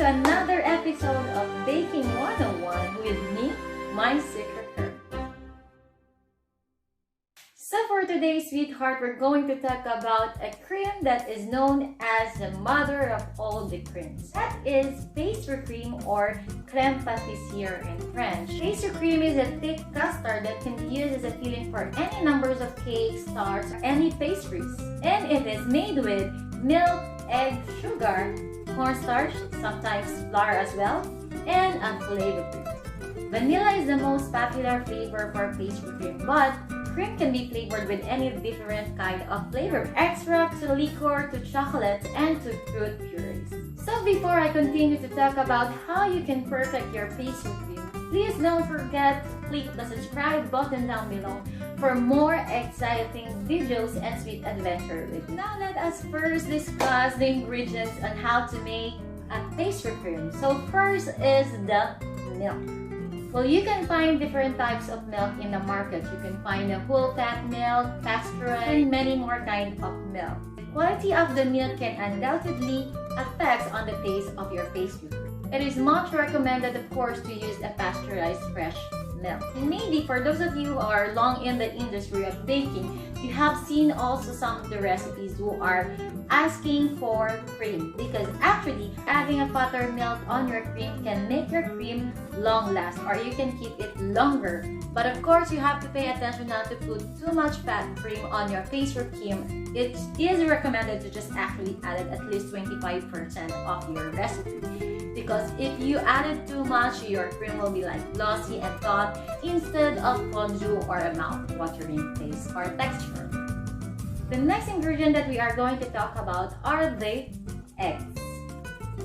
to another episode of Baking 101 with me, my secret Coeur. So for today's sweetheart, we're going to talk about a cream that is known as the mother of all the creams. That is pastry cream, or crème pâtissière in French. Pastry cream is a thick custard that can be used as a filling for any numbers of cakes, tarts, or any pastries. And it is made with milk, egg, sugar, cornstarch, sometimes flour as well, and a flavor cream. Vanilla is the most popular flavor for pastry cream, but cream can be flavored with any different kind of flavor. Extract to liquor to chocolate and to fruit purees. So before I continue to talk about how you can perfect your pastry cream, please don't forget to click the subscribe button down below for more exciting videos and sweet adventure with me. Now let us first discuss the ingredients on how to make a pastry cream. So first is the milk. Well, you can find different types of milk in the market. You can find a whole fat milk, pasteurized, and many more kinds of milk. The quality of the milk can undoubtedly affect on the taste of your pastry cream. It is much recommended, of course, to use a pasteurized fresh milk. And maybe for those of you who are long in the industry of baking, you have seen also some of the recipes who are asking for cream, because actually adding a buttermilk on your cream can make your cream long last, or you can keep it longer. But of course, you have to pay attention not to put too much fat cream on your pastry cream. It is recommended to just actually add it at least 25% of your recipe, because if you added too much, your cream will be like glossy and taut instead of fondue or a mouth-watering taste or texture. The next ingredient that we are going to talk about are the eggs.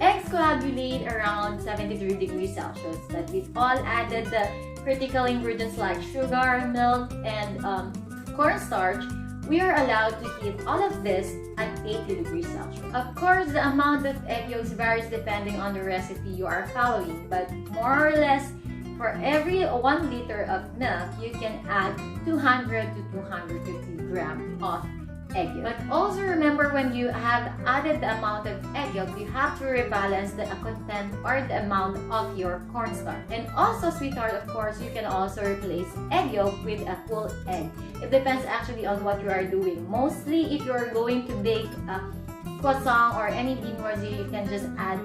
Eggs coagulate around 73 degrees Celsius, but we've all added the critical ingredients like sugar, milk, and cornstarch. We are allowed to heat all of this at 80 degrees Celsius. Of course, the amount of egg yolks varies depending on the recipe you are following, but more or less, for every 1 liter of milk, you can add 200 to 250 grams of egg yolk. But also remember, when you have added the amount of egg yolk, you have to rebalance the content or the amount of your cornstarch. And also, sweetheart, of course, you can also replace egg yolk with a whole egg. It depends actually on what you are doing. Mostly, if you are going to bake a croissant or any viennoiserie, you can just add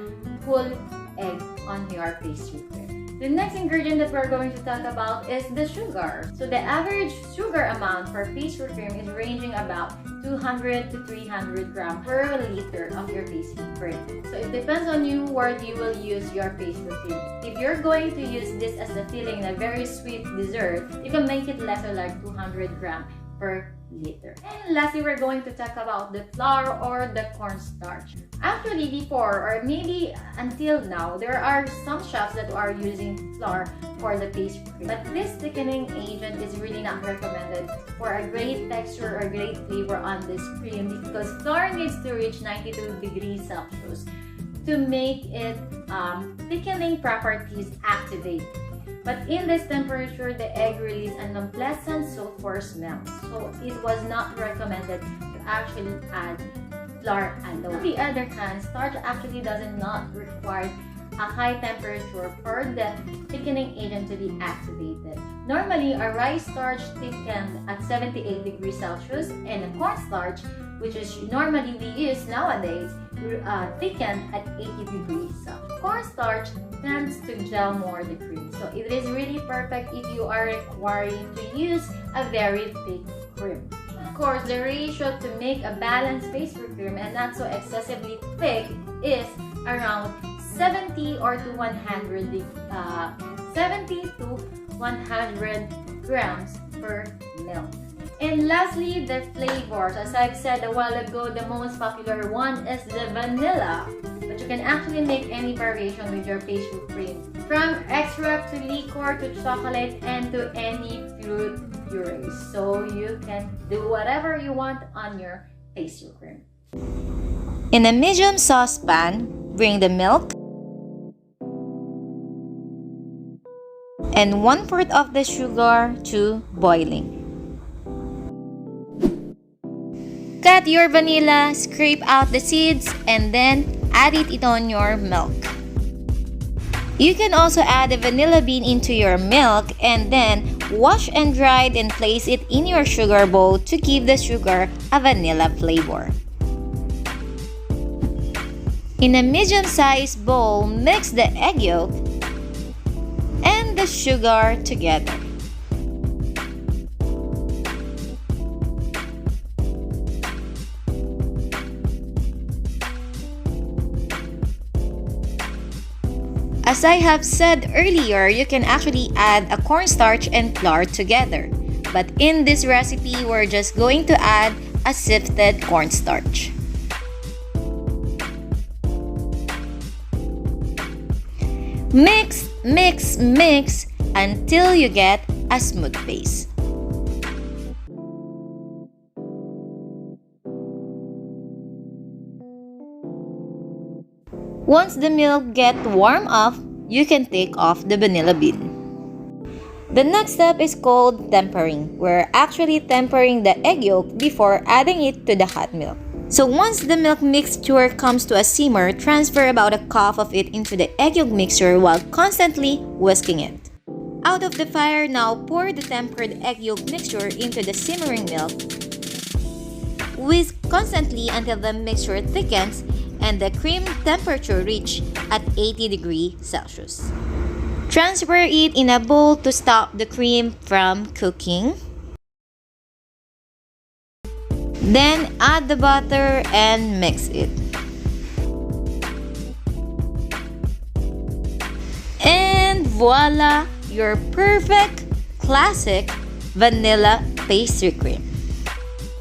whole egg on your pastry cream. The next ingredient that we're going to talk about is the sugar. So the average sugar amount for pastry cream is ranging about 200 to 300 grams per liter of your pastry cream. So it depends on you where you will use your pastry cream. If you're going to use this as a filling in a very sweet dessert, you can make it lesser, like 200 grams per liter. And lastly, we're going to talk about the flour or the cornstarch. Actually, before, or maybe until now, there are some shops that are using flour for the pastry cream. But this thickening agent is really not recommended for a great texture or great flavor on this cream, because flour needs to reach 92 degrees Celsius to make it thickening properties activate. But in this temperature, the egg releases an unpleasant sulfur smell. So it was not recommended to actually add flour alone. On the other hand, starch actually does not require a high temperature for the thickening agent to be activated. Normally, a rice starch thickens at 78 degrees Celsius, and a cornstarch, which is normally we use nowadays, thickened at 80 degrees Celsius. Cornstarch tends to gel more the cream, so it is really perfect if you are requiring to use a very thick cream. Of course, the ratio to make a balanced pastry cream and not so excessively thick is around 70 to 100 grams per milk. And lastly, the flavors. As I've said a while ago, the most popular one is the vanilla. But you can actually make any variation with your pastry cream, from extract to liquor to chocolate and to any fruit purees. So you can do whatever you want on your pastry cream. In a medium saucepan, bring the milk and 1/4 of the sugar to boiling. Cut your vanilla, scrape out the seeds, and then add it on your milk. You can also add a vanilla bean into your milk and then wash and dry and place it in your sugar bowl to give the sugar a vanilla flavor. In a medium-sized bowl, mix the egg yolk and the sugar together. As I have said earlier, you can actually add a cornstarch and flour together. But in this recipe, we're just going to add a sifted cornstarch. Mix, mix, mix until you get a smooth paste. Once the milk gets warm up, you can take off the vanilla bean. The next step is called tempering. We're actually tempering the egg yolk before adding it to the hot milk. So once the milk mixture comes to a simmer, transfer about a cup of it into the egg yolk mixture while constantly whisking it. Out of the fire, now pour the tempered egg yolk mixture into the simmering milk. Whisk constantly until the mixture thickens and the cream temperature reach at 80 degrees Celsius. Transfer it in a bowl to stop the cream from cooking. Then add the butter and mix it. And voila! Your perfect, classic vanilla pastry cream.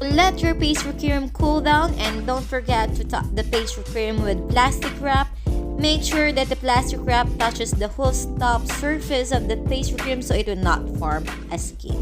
Let your pastry cream cool down and don't forget to top the pastry cream with plastic wrap. Make sure that the plastic wrap touches the whole top surface of the pastry cream so it will not form a skin.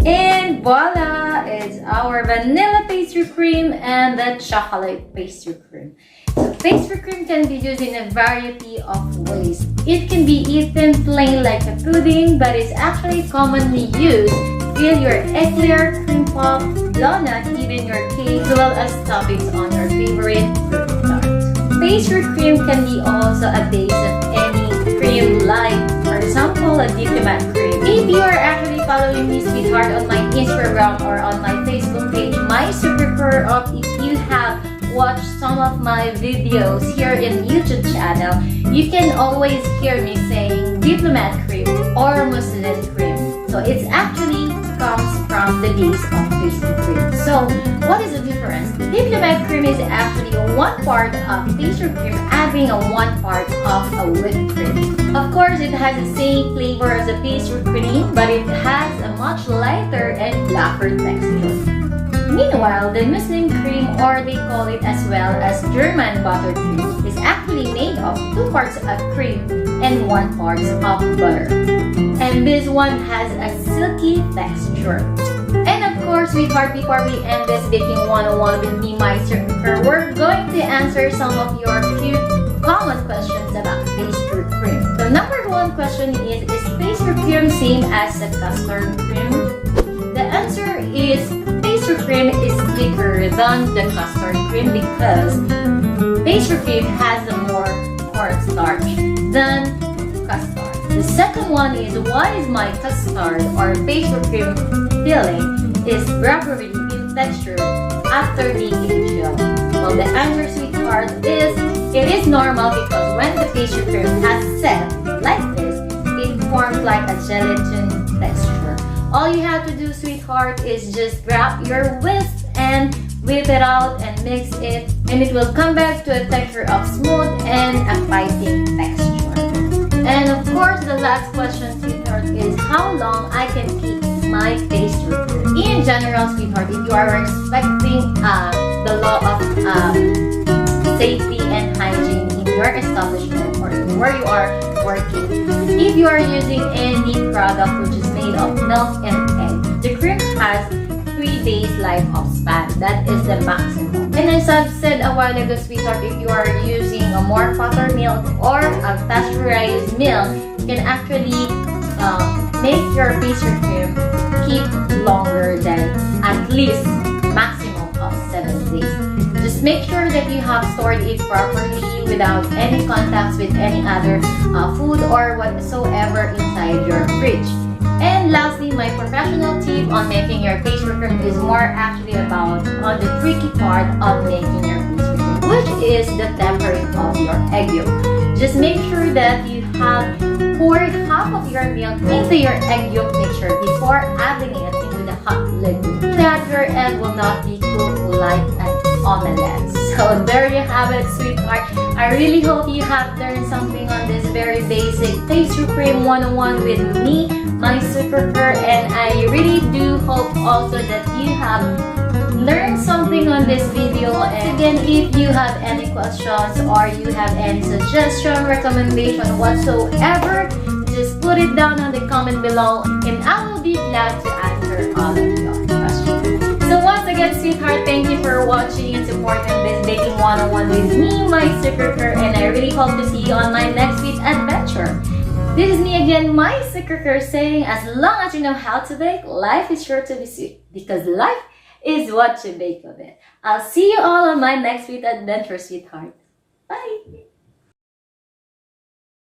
And voila! It's our vanilla pastry cream and the chocolate pastry cream. So pastry cream can be used in a variety of ways. It can be eaten plain like a pudding, but is actually commonly used. Fill your eclair, cream puff, donut, even your cake, as well as toppings on your favorite fruit tart. Pastry cream can be also a base of any cream like, for example, a diplomat cream. If you are actually following me, sweetheart, on my Instagram or on my Facebook page, my super Coeur, or if you have watched some of my videos here in YouTube channel, you can always hear me saying diplomat cream or muslin cream. So it's actually comes from the base of pastry cream. So what is the difference? The diplomat cream is actually 1 part of pastry cream adding a 1 part of a whipped cream. Of course, it has the same flavor as a pastry cream, but it has a much lighter and blacker texture. Meanwhile, the muslin cream, or they call it as well as German butter cream, is actually made of 2 parts of cream and 1 part of butter. And this one has a silky texture. And of course, sweetheart, before we end this baking 101 with me, my Coeur, we're going to answer some of your few common questions about pastry cream. So number 1 question is pastry cream same as a custard cream? The answer is pastry cream is thicker than the custard cream because pastry cream has more cornstarch than custard. The second one is why is my custard or pastry cream filling is rubbery in texture after being gel? Well, the answer, sweetheart, is it is normal because when the pastry cream has set like this, it forms like a gelatin texture. All you have to do, sweetheart, is just grab your whisk and whip it out and mix it, and it will come back to a texture of smooth and a biting texture. And of course, the last question, sweetheart, is how long I can keep my pastry cream. In general, sweetheart, if you are respecting the law of safety and hygiene in your establishment or where you are working, if you are using any product which is made of milk and egg, the cream has 3 days life of span. That is the maximum. And as I've said a while ago, sweetheart, if you are using a more butter milk or a pasteurized milk, you can actually make your pastry cream keep longer than at least maximum of 7 days. Just make sure that you have stored it properly without any contacts with any other food or whatsoever inside your fridge. And lastly, my professional tip on making your pastry cream is more actually about on the tricky part of making your pastry cream, which is the tempering of your egg yolk. Just make sure that you have poured half of your milk into your egg yolk mixture before adding it into the hot liquid, so that your egg will not be cooked like an omelette. So there you have it, sweetheart. I really hope you have learned something on this very basic pastry cream 101 with me, my super Coeur, and I really do hope also that you have learned something on this video. And again, if you have any questions or you have any suggestion, recommendation whatsoever, just put it down on the comment below and I will be glad to answer all of your questions. So once again, sweetheart, thank you for watching and supporting this baking 101 with me, my super Coeur, and I really hope to see you on my next sweet adventure. This is me again, my super Coeur, saying as long as you know how to bake, life is sure to be sweet, because life is what you bake of it. I'll see you all on my next sweet adventure, sweetheart. Bye!